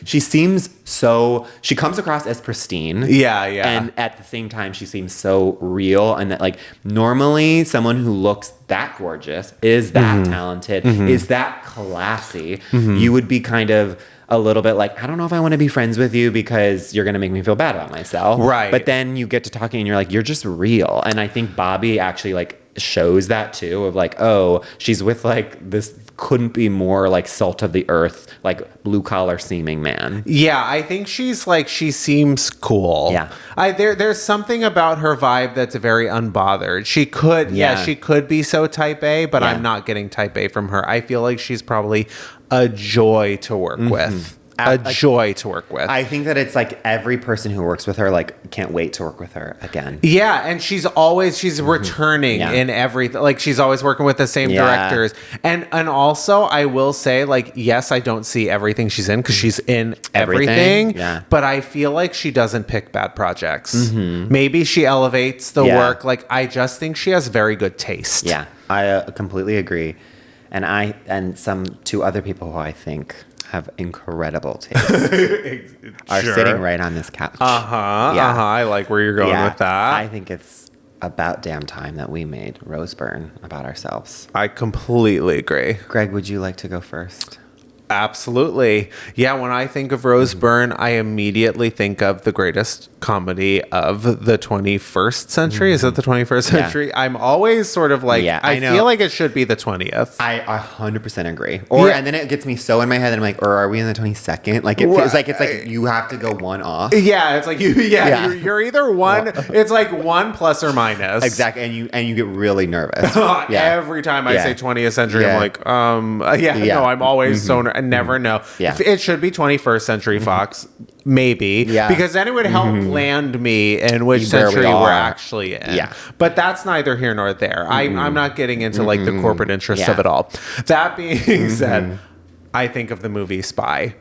she seems so, she comes across as pristine. And at the same time, she seems so real, and that like normally someone who looks that gorgeous is that talented, is that classy, you would be kind of a little bit like, I don't know if I want to be friends with you because you're going to make me feel bad about myself. Right. But then you get to talking and you're like, you're just real. And I think Bobby actually like shows that too, of like, oh, she's with like this couldn't be more like salt of the earth, like blue collar seeming man. Yeah, I think she's like, she seems cool. Yeah. There's something about her vibe that's very unbothered. She could be so type A, but I'm not getting type A from her. I feel like she's probably a joy to work with. Joy to work with. I think that it's like every person who works with her like can't wait to work with her again. Yeah, and she's returning in everything. Like she's always working with the same directors. And also I will say like, yes, I don't see everything she's in because she's in everything. But I feel like she doesn't pick bad projects. Maybe she elevates the work. Like I just think she has very good taste. Yeah, I completely agree. And some two other people who I think have incredible taste are sitting right on this couch. I like where you're going with that. I think it's about damn time that we made Rose Byrne about ourselves. I completely agree. Greg, would you like to go first? Absolutely. Yeah, when I think of Rose Byrne, I immediately think of the greatest comedy of the 21st century. Is it the 21st century? I'm always sort of like, I feel like it should be the 20th. I 100% agree. And then it gets me so in my head that I'm like, or are we in the 22nd? Like it feels like it's like you have to go one off. Yeah, it's like you're either one. It's like one plus or minus. Exactly, and you get really nervous. Every time I say 20th century, I'm like, no, I'm always so I never know. It should be 21st century Fox, maybe, because then it would help land me in which century we're actually in. But that's neither here nor there. I'm not getting into like the corporate interests of it all. That being said, I think of the movie Spy.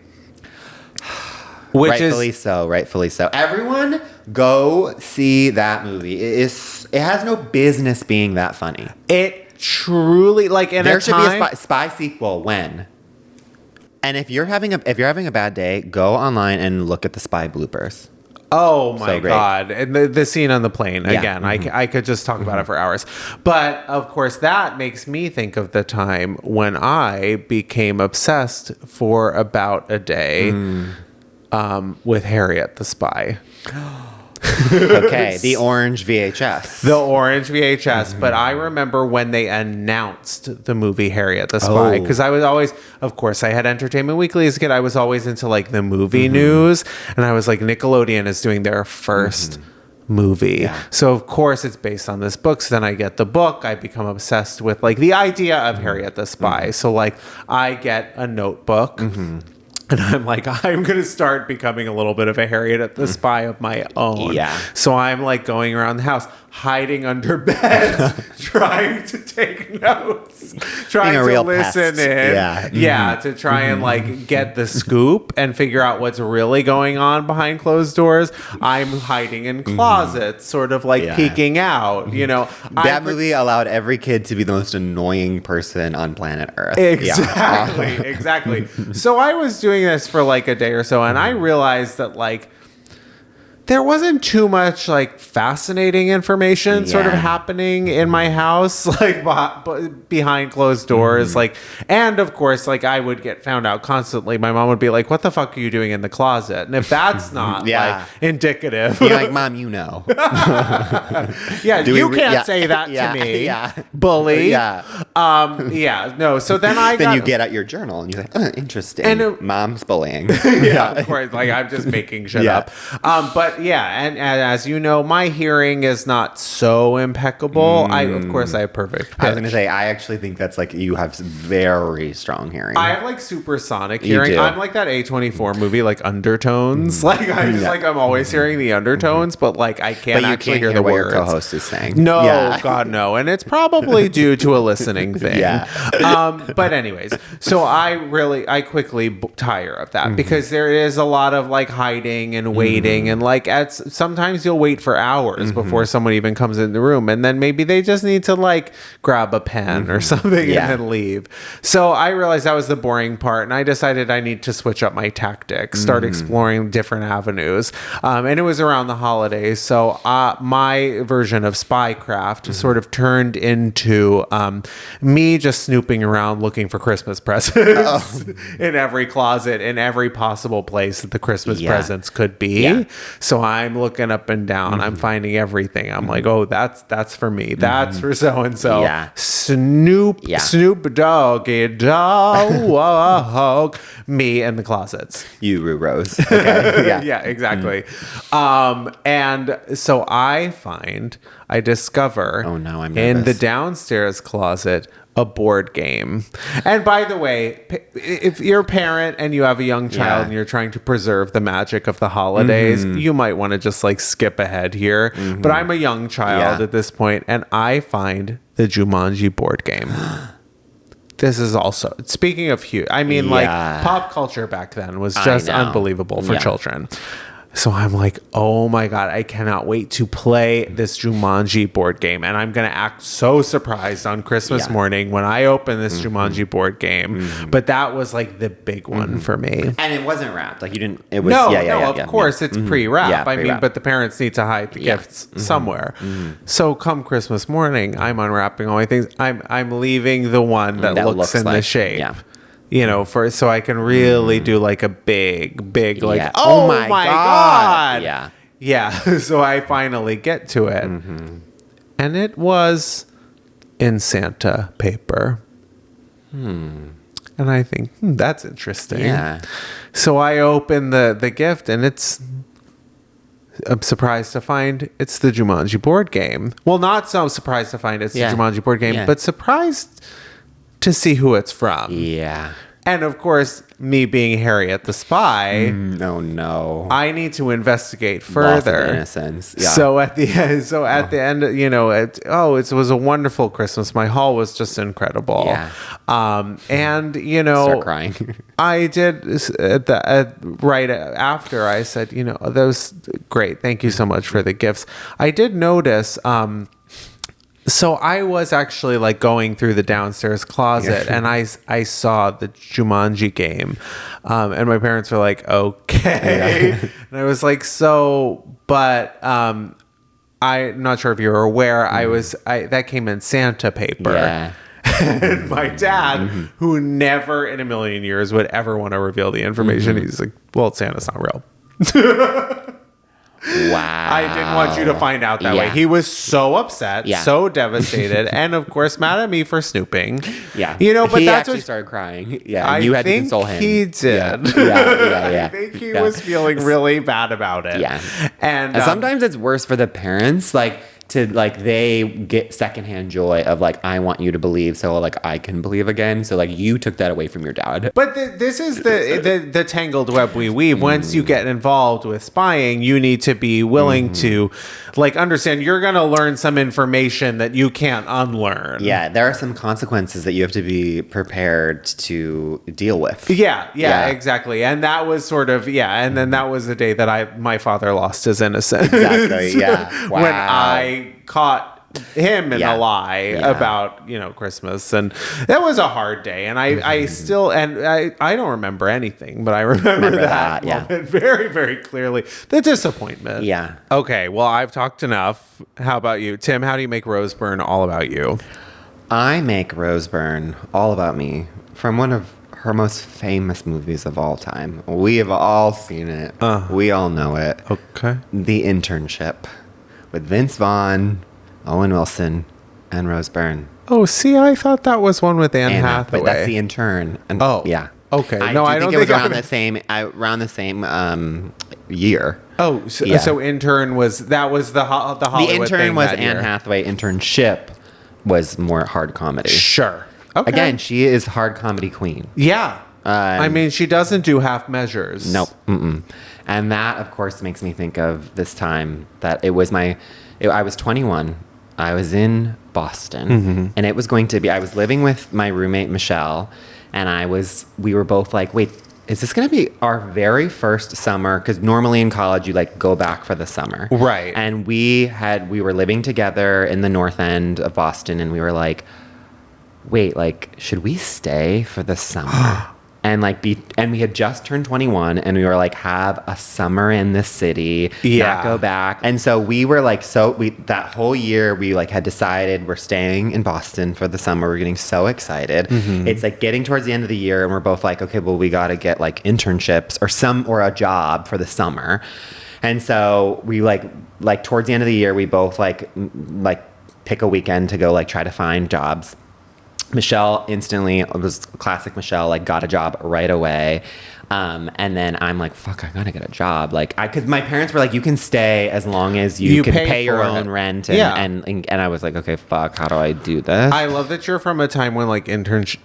Rightfully so. Everyone go see that movie. It has no business being that funny. It truly, like, in there a should time, be a spy sequel when. And if you're having a bad day, go online and look at the Spy bloopers. Oh my God. And the scene on the plane, again, I could just talk about it for hours. But of course, that makes me think of the time when I became obsessed for about a day with Harriet the Spy. Okay, the orange VHS. But I remember when they announced the movie Harriet the Spy, because I was always, of course, I had Entertainment Weekly as a kid. I was always into like the movie news, and I was like, Nickelodeon is doing their first movie. So of course it's based on this book. So then I get the book. I become obsessed with like the idea of Harriet the Spy. So like I get a notebook. And I'm like, I'm going to start becoming a little bit of a Harriet at the Spy of my own. Yeah. So I'm like going around the house, hiding under beds, trying to take notes, trying to listen in. Yeah. Yeah, to try and like get the scoop and figure out what's really going on behind closed doors. I'm hiding in closets, sort of like peeking out, you know. That movie allowed every kid to be the most annoying person on planet Earth. Exactly, exactly. So I was doing this for like a day or so, and I realized that like there wasn't too much like fascinating information sort of happening in my house, like behind closed doors. Like, and of course, like I would get found out constantly. My mom would be like, "What the fuck are you doing in the closet?" And if that's not like indicative, you're like, "Mom, you know." You can't say that to me, bully. No. So then you get out your journal and you're like, interesting. And mom's bullying. Of course. Like I'm just making shit up. But and as you know, my hearing is not so impeccable. Of course I have perfect pitch. I was gonna say, I actually think that's like you have very strong hearing. I have like supersonic hearing. I'm like that A24 movie, like undertones. Like I'm just like I'm always hearing the undertones, but like I can't actually hear the what words. Your co-host is saying. No, God no, and it's probably due to a listening thing. But anyways, so I quickly tire of that because there is a lot of like hiding and waiting and like sometimes you'll wait for hours before someone even comes in the room, and then maybe they just need to like grab a pen or something and then leave. So I realized that was the boring part, and I decided I need to switch up my tactics, start exploring different avenues. And it was around the holidays, so my version of spycraft sort of turned into me just snooping around looking for Christmas presents in every closet, in every possible place that the Christmas presents could be. So I'm looking up and down. I'm finding everything. I'm like, oh, that's for me. That's for so and so. Snoop Doggy Dog. Me in the closets. You, Rue Rose. Okay. Exactly. And so I discover oh no, I'm in nervous. the downstairs closet a board game. And by the way, if you're a parent and you have a young child and you're trying to preserve the magic of the holidays, you might want to just like skip ahead here. But I'm a young child at this point, and I find the Jumanji board game. This is also, speaking of huge, I mean, like pop culture back then was just unbelievable for children. So I'm like, oh my God, I cannot wait to play this Jumanji board game. And I'm going to act so surprised on Christmas morning when I open this Jumanji board game. But that was like the big one for me. And it wasn't wrapped. Like you didn't, it was, of course it's pre-wrapped. I mean, but the parents need to hide the gifts somewhere. So come Christmas morning, I'm unwrapping all my things. I'm leaving the one that looks in the shape. Yeah. You know, so I can really do like a big, like, oh my God. Yeah. So I finally get to it. And it was in Santa paper. And I think, that's interesting. Yeah. So I open the gift, and I'm surprised to find it's the Jumanji board game. Well, not so surprised to find it's the Jumanji board game, but surprised to see who it's from. Yeah. And of course, me being Harriet the Spy, no. I need to investigate further. Loss of innocence. Yeah. So at the end, you know, it was a wonderful Christmas. My haul was just incredible. Yeah. And you know, start crying. I did right after I said, you know, that was great. Thank you so much for the gifts. I did notice. So I was actually like going through the downstairs closet and I saw the Jumanji game. And my parents were like, okay. And I was like, but I'm not sure if you're aware, that came in Santa paper. Yeah. And my dad, who never in a million years would ever want to reveal the information, he's like, well, Santa's not real. Wow. I didn't want you to find out that way. He was so upset, so devastated, and of course mad at me for snooping. Yeah. You know, but he that's actually started crying. Yeah. I You had to think console him. He did. Yeah. I think he was feeling really bad about it. Yeah. And sometimes it's worse for the parents, like, to like they get secondhand joy of like I want you to believe so like I can believe again. So like you took that away from your dad. But this is the tangled web we weave. Once you get involved with spying, you need to be willing to like understand you're going to learn some information that you can't unlearn. Yeah, there are some consequences that you have to be prepared to deal with. Yeah, exactly. And that was sort of and then that was the day that my father lost his innocence. Exactly. Yeah. Wow. When I caught him in a lie about Christmas, and that was a hard day, and I still I don't remember anything, but I remember that moment very, very clearly. The disappointment. Okay, well, I've talked enough. How about you, Tim? How do you make Rose Byrne all about you? I make Rose Byrne all about me from one of her most famous movies of all time. We have all seen it. We all know it. Okay. The Internship with Vince Vaughn, Owen Wilson, and Rose Byrne. Oh, see, I thought that was one with Anne Hathaway. But that's The Intern. And yeah. Okay. I don't think it was around the same year. Oh, so Intern was the Hollywood thing. The Intern was Anne Hathaway. Internship was more hard comedy. Sure. Okay. Again, she is hard comedy queen. Yeah. I mean, she doesn't do half measures. Nope. And that, of course, makes me think of this time that it was I was 21. I was in Boston, and it was going to be, I was living with my roommate, Michelle, and we were both like, wait, is this going to be our very first summer? Because normally in college, you like go back for the summer. Right. And we were living together in the North End of Boston, and we were like, wait, like, should we stay for the summer? And we had just turned 21, and we were like, have a summer in the city, not go back. And so we were like, that whole year we like had decided we're staying in Boston for the summer. We're getting so excited. It's like getting towards the end of the year, and we're both like, okay, well, we got to get like internships or a job for the summer. And so we like towards the end of the year, we both like pick a weekend to go like try to find jobs. Michelle instantly, it was classic Michelle, like got a job right away. And then I'm like, fuck, I gotta get a job. Like, cause my parents were like, you can stay as long as you can pay your own rent. And I was like, okay, fuck, how do I do this? I love that you're from a time when like interns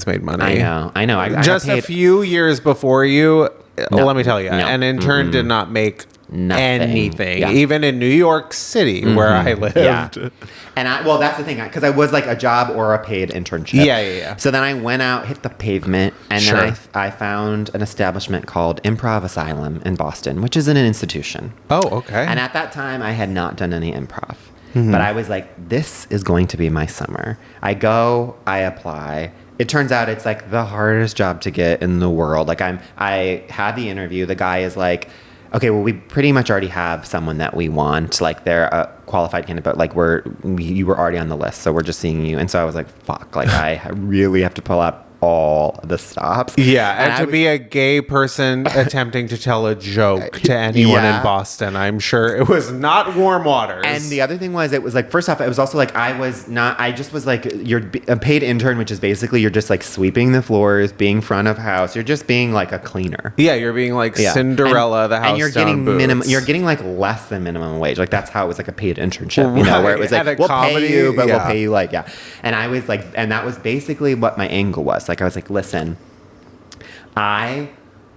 made money. I know. I just a few years before you, let me tell you, an intern did not make anything. Even in New York City where I lived. And that's the thing, because I was like a job or a paid internship. Yeah. So then I went out, hit the pavement, and then I found an establishment called Improv Asylum in Boston, which is an institution. Oh, okay. And at that time, I had not done any improv. But I was like, this is going to be my summer. I go, I apply. It turns out it's like the hardest job to get in the world. Like I had the interview. The guy is like, okay, well, we pretty much already have someone that we want. Like, they're a qualified candidate, but like you were already on the list, so we're just seeing you. And so I was like, fuck, like I really have to pull out all the stops. Yeah, and to be a gay person attempting to tell a joke to anyone in Boston, I'm sure it was not warm waters. And the other thing was, it was like, first off, it was also like, I just was like, you're a paid intern, which is basically you're just like sweeping the floors, being front of house. You're just being like a cleaner. Yeah, you're being like Cinderella, the house. And you're getting you're getting like less than minimum wage. Like that's how it was like a paid internship, where it was like, we'll pay you, but we'll pay you like, And I was like, and that was basically what my angle was. Like, I was like, listen, I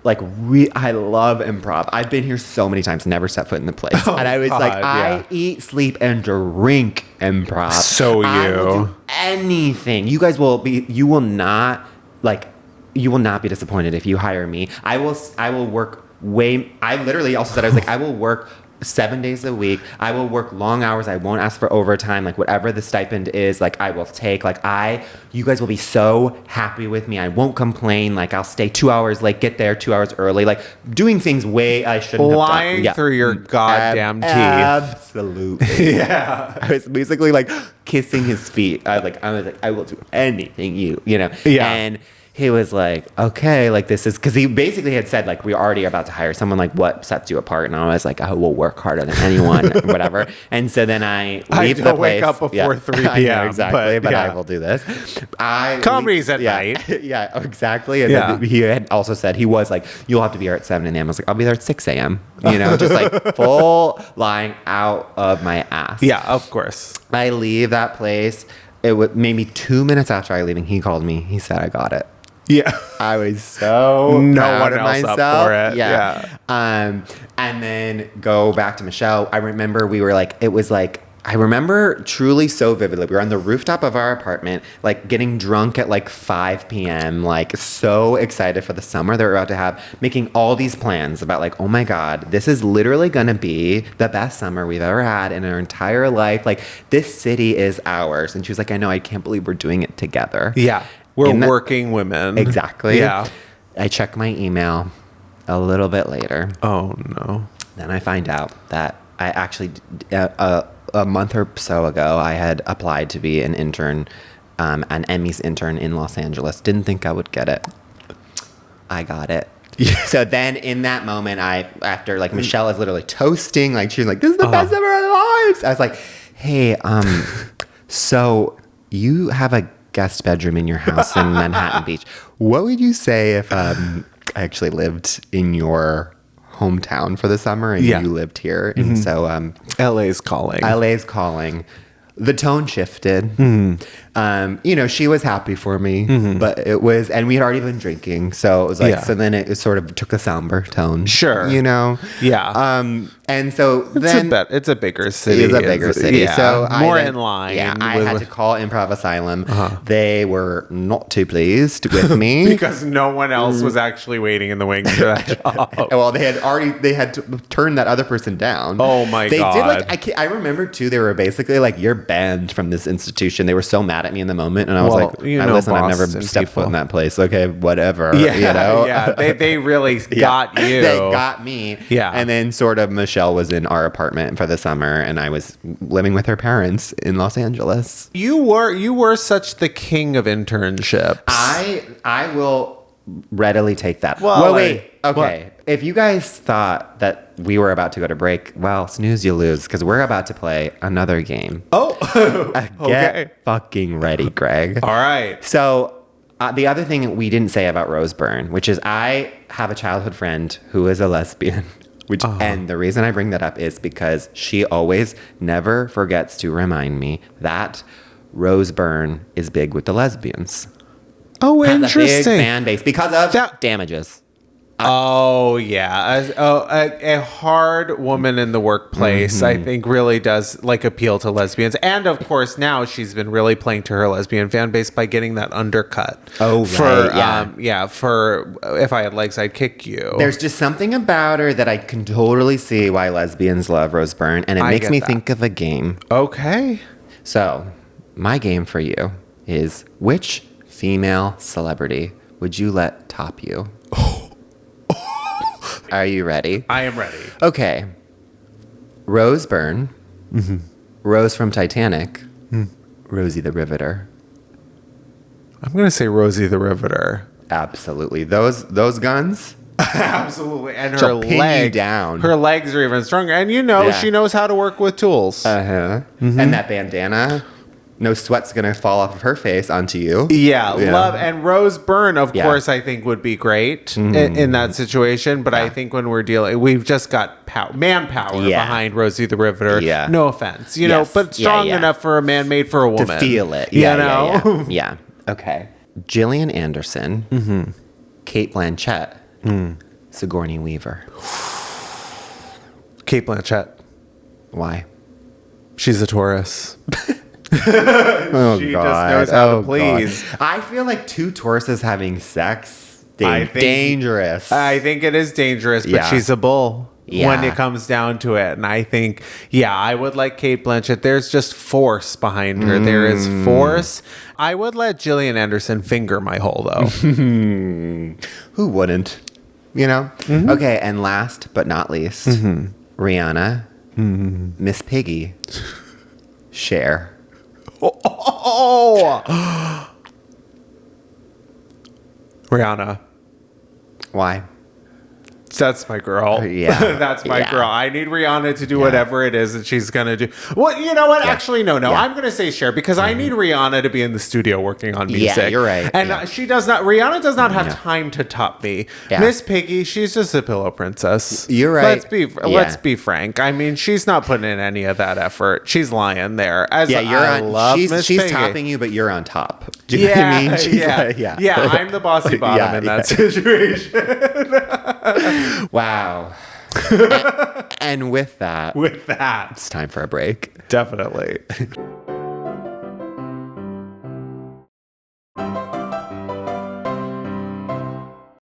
love improv. I've been here so many times, never set foot in the place. And I was like, I eat, sleep, and drink improv. So I will do anything. You guys you will not be disappointed if you hire me. I will work I literally also said, I was like, I will work 7 days a week. I will work long hours. I won't ask for overtime. Like whatever the stipend is, like I will take. Like you guys will be so happy with me. I won't complain. Like I'll stay 2 hours late, get there 2 hours early. Like doing things I shouldn't have done. Lying through your goddamn teeth. Absolutely. Yeah. I was basically like kissing his feet. I was like, I will do anything you know. Yeah. And he was like, okay, like this is, because he basically had said like, we already are about to hire someone, like what sets you apart? And I was like, I will work harder than anyone, whatever. And so then I leave the place. Wake up before 3 p.m. I know, exactly, but I will do this. Comedies at night. Yeah, exactly. And then he had also said, he was like, you'll have to be here at 7 a.m. I was like, I'll be there at 6 a.m. Just like full lying out of my ass. Yeah, of course. I leave that place. It was maybe 2 minutes after I leaving, he called me. He said, I got it. Yeah. I was so no proud one of else myself. up for it. Yeah. And then go back to Michelle. I remember we were like, it was like, I remember truly so vividly. We were on the rooftop of our apartment, like getting drunk at like 5 p.m., like so excited for the summer that we're about to have, making all these plans about like, oh my God, this is literally going to be the best summer we've ever had in our entire life. Like this city is ours. And she was like, I know, I can't believe we're doing it together. Yeah. We're working women. Exactly. Yeah. I check my email a little bit later. Oh no. Then I find out that I actually, a month or so ago, I had applied to be an intern, an Emmys intern in Los Angeles. Didn't think I would get it. I got it. Yeah. So then in that moment, after like Michelle is literally toasting, like she was like, this is the best ever of our lives. I was like, hey, so you have a guest bedroom in your house in Manhattan Beach. What would you say if I actually lived in your hometown for the summer and you lived here? And so LA's calling. The tone shifted. She was happy for me, but it was, and we had already been drinking, so it was like, so then it sort of took a somber tone. Sure. Yeah. And so then it's a bigger city. It's a bigger city. Yeah. So more in line. Yeah. I had to call Improv Asylum. They were not too pleased with me because no one else was actually waiting in the wings for that job. Well, they had turned that other person down. Oh my God. They did I remember too, they were basically like, you're banned from this institution. They were so mad at me in the moment. And I was like, listen, I've never stepped foot in that place. Okay, whatever. Yeah. They really got you. They got me. Yeah. And then sort of Michelle was in our apartment for the summer and I was living with her parents in Los Angeles. You were such the king of internships. I will readily take that. Well, wait. Okay. What? If you guys thought that we were about to go to break, well, snooze you lose, because we're about to play another game. Oh, Get fucking ready, Greg. All right. So the other thing we didn't say about Rose Byrne, which is I have a childhood friend who is a lesbian. And the reason I bring that up is because she always never forgets to remind me that Rose Byrne is big with the lesbians. Oh, has interesting. A big fan base because of damages. Oh, yeah. A hard woman in the workplace, I think, really does like appeal to lesbians. And of course, now she's been really playing to her lesbian fan base by getting that undercut. Oh, right. For If I Had Legs, I'd Kick You. There's just something about her that I can totally see why lesbians love Rose Byrne. And it makes me think of a game. Okay. So, my game for you is, which female celebrity would you let top you? Are you ready? I am ready. Okay. Rose Byrne. Rose from Titanic. Rosie the Riveter. I'm going to say Rosie the Riveter. Absolutely. Those guns? Absolutely. And her she'll pin you legs down. Her legs are even stronger. And she knows how to work with tools. And that bandana. No sweat's going to fall off of her face onto you. Yeah, love. And Rose Byrne, of course, I think would be great in that situation. But I think when we're we've just got manpower behind Rosie the Riveter. Yeah. No offense, but strong enough for a man made for a woman. To feel it. Yeah. Okay. Gillian Anderson. Cate Blanchett. Sigourney Weaver. Cate Blanchett. Why? She's a Taurus. She just knows how to please. God. I feel like two Tauruses having sex dangerous. I think it is dangerous, but she's a bull when it comes down to it. And I think, I would like Cate Blanchett. There's just force behind her. There is force. I would let Gillian Anderson finger my hole, though. Who wouldn't? Okay, and last but not least, Rihanna, Miss Piggy, Cher. Rihanna. Why? That's my girl. Yeah. That's my girl. I need Rihanna to do whatever it is that she's going to do. Well, you know what? Yeah. Actually, no. Yeah. I'm going to say Cher because I need Rihanna to be in the studio working on music. Yeah, you're right. And Rihanna does not have time to top me. Yeah. Miss Piggy, she's just a pillow princess. You're right. Let's be frank. I mean, she's not putting in any of that effort. She's lying there. She's topping you, but you're on top. Do you know what I mean? I'm the bossy bottom in that situation. Wow. and with that, it's time for a break. Definitely.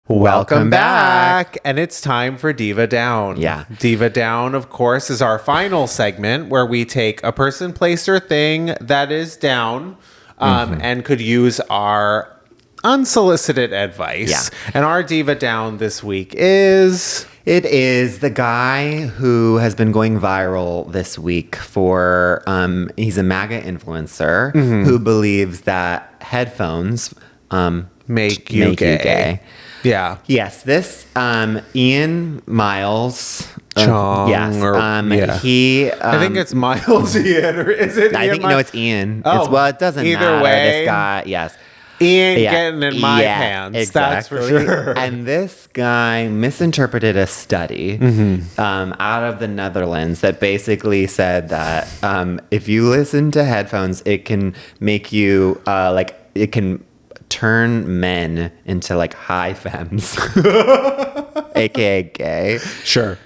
Welcome back. And it's time for Diva Down. Yeah. Diva Down, of course, is our final segment where we take a person, place, or thing that is down and could use our unsolicited advice. Yeah. And our Diva Down this week is... It is the guy who has been going viral this week for... he's a MAGA influencer who believes that headphones make you gay. Yeah. Yes, this Ian Miles... Chong. Yes. He... I think it's Miles Ian, or is it I think, no, it's Ian. Oh, it doesn't either matter. Way. This guy, yes. Ian getting in my pants. Exactly. That's for sure. And this guy misinterpreted a study out of the Netherlands that basically said that if you listen to headphones, it can make you it can turn men into like high femmes, aka gay. Sure.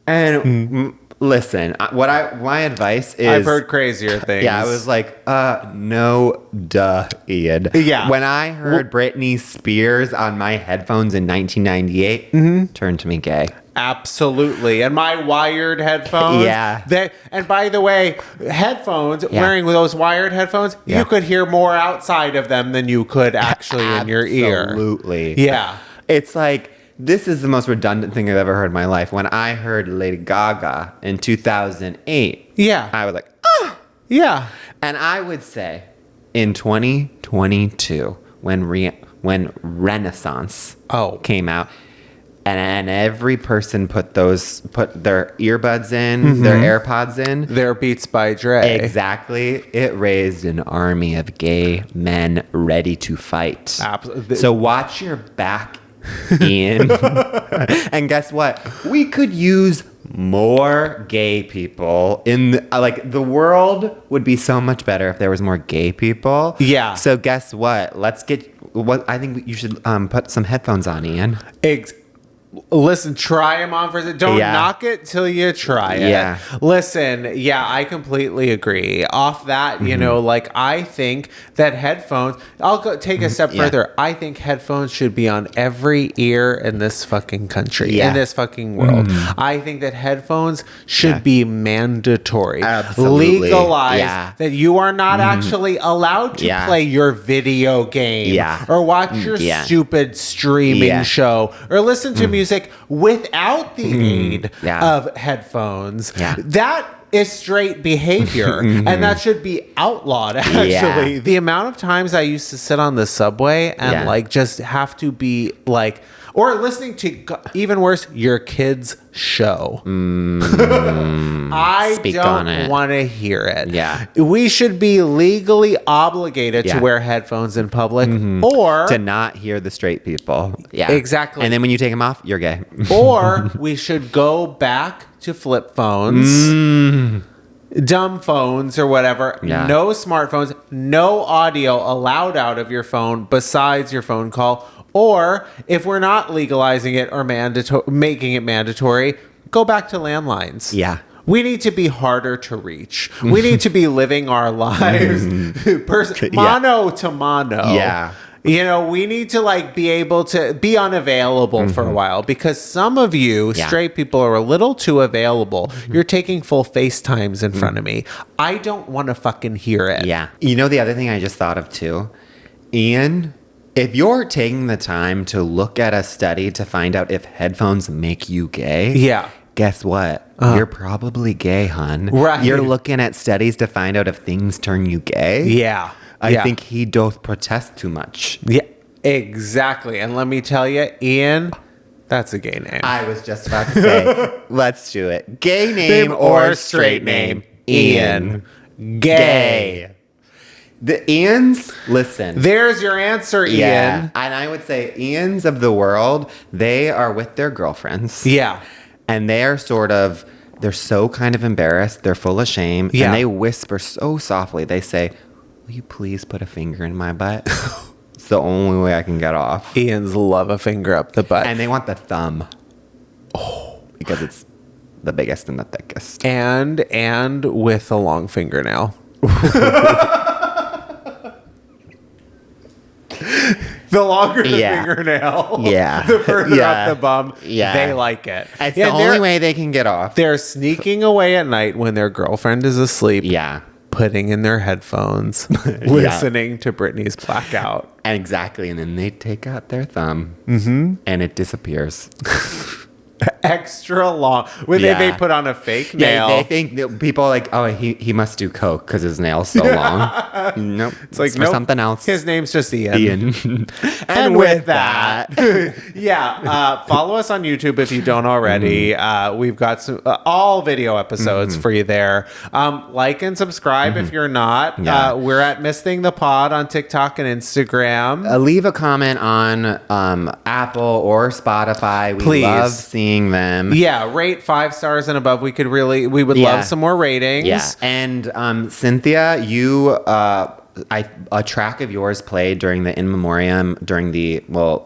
And listen, my advice is... I've heard crazier things. Yeah, I was like, no, duh, Ian. Yeah. When I heard Britney Spears on my headphones in 1998, turned to me gay. Absolutely. And my wired headphones. Yeah. And by the way, headphones, wearing those wired headphones, you could hear more outside of them than you could actually in your ear. Absolutely. Yeah. It's like... This is the most redundant thing I've ever heard in my life. When I heard Lady Gaga in 2008, I was like, oh. Yeah. And I would say in 2022, when Renaissance came out, and every person put their earbuds in, their AirPods in. Their Beats by Dre. Exactly. It raised an army of gay men ready to fight. Absolutely. So watch your back, Ian. And guess what? We could use more gay people in the world would be so much better if there was more gay people. Yeah. So guess what? I think you should put some headphones on, Ian. Listen, try them on for... Don't knock it till you try it. Yeah. Listen, I completely agree. Off that, I think that headphones... I'll go take a step further. I think headphones should be on every ear in this fucking country, in this fucking world. I think that headphones should be mandatory. Absolutely. Legalized. That you are not actually allowed to play your video game or watch your stupid streaming show or listen to music without the aid of headphones. That is straight behavior, and that should be outlawed, actually. The amount of times I used to sit on the subway and just have to be or listening to, even worse, your kid's show. I don't want to hear it. Yeah. We should be legally obligated to wear headphones in public or... to not hear the straight people. Yeah. Exactly. And then when you take them off, you're gay. Or we should go back to flip phones. Dumb phones or whatever. No smartphones. No audio allowed out of your phone besides your phone call. Or if we're not legalizing it or making it mandatory, go back to landlines. Yeah. We need to be harder to reach. We need to be living our lives mano to mano. Yeah. We need to be able to be unavailable for a while because some of you straight people are a little too available. You're taking full FaceTimes in front of me. I don't want to fucking hear it. Yeah. The other thing I just thought of too, Ian, if you're taking the time to look at a study to find out if headphones make you gay, guess what? You're probably gay, hun. Right. You're looking at studies to find out if things turn you gay. Yeah. I think he doth protest too much. Yeah. Exactly. And let me tell you, Ian, that's a gay name. I was just about to say, let's do it. Gay name or straight name? Ian. Gay. The Ians, listen. There's your answer, Ian. Yeah. And I would say Ians of the world, they are with their girlfriends. Yeah. And they're so kind of embarrassed. They're full of shame. Yeah. And they whisper so softly. They say, will you please put a finger in my butt? It's the only way I can get off. Ians love a finger up the butt. And they want the thumb. Oh. Because it's the biggest and the thickest. And with a long fingernail. The longer the fingernail, the further up the bum, they like it. It's the only way they can get off. They're sneaking away at night when their girlfriend is asleep. Yeah. Putting in their headphones, listening to Britney's Blackout. Exactly. And then they take out their thumb and it disappears. Extra long. When they put on a fake nail. They think that people are like, oh, he must do coke because his nail's so long. Nope. It's like for something else. His name's just Ian. And with that. Follow us on YouTube if you don't already. We've got some all video episodes for you there. Like and subscribe if you're not. We're at Misthing the Pod on TikTok and Instagram. Leave a comment on Apple or Spotify. We love seeing them. Yeah, rate 5 stars and above. We would love some more ratings. Yeah. And Cynthia, you a track of yours played during the in memoriam during the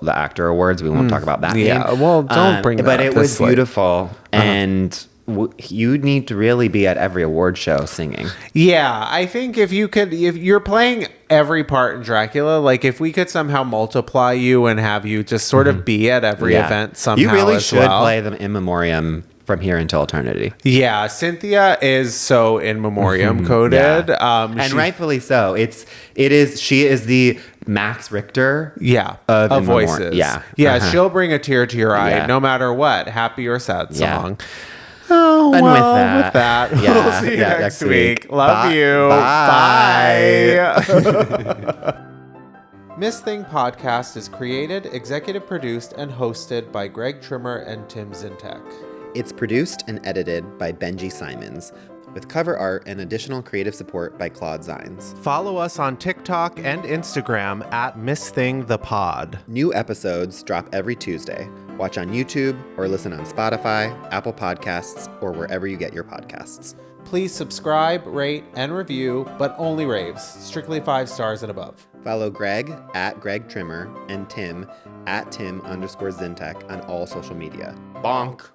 actor awards. We won't talk about that. Yeah, well, don't bring that up. But it was beautiful, and you need to really be at every award show singing. Yeah, I think if you're playing every part in Dracula, like if we could somehow multiply you and have you just sort of be at every event somehow. You really should play them in memoriam from here until eternity. Yeah, Cynthia is so in memoriam coded, and rightfully so. She is the Max Richter. Of voices. She'll bring a tear to your eye no matter what, happy or sad song. Oh, and well, with that, we'll see you next week. Love you. Bye. Misthing Podcast is created, executive produced, and hosted by Greg Trimmer and Tim Zintek. It's produced and edited by Benji Simons, with cover art and additional creative support by Claude Zines. Follow us on TikTok and Instagram at Misthing the Pod. New episodes drop every Tuesday. Watch on YouTube or listen on Spotify, Apple Podcasts, or wherever you get your podcasts. Please subscribe, rate, and review, but only raves. Strictly 5 stars and above. Follow Greg at Greg Trimmer and Tim at Tim_Zintek on all social media. BONK!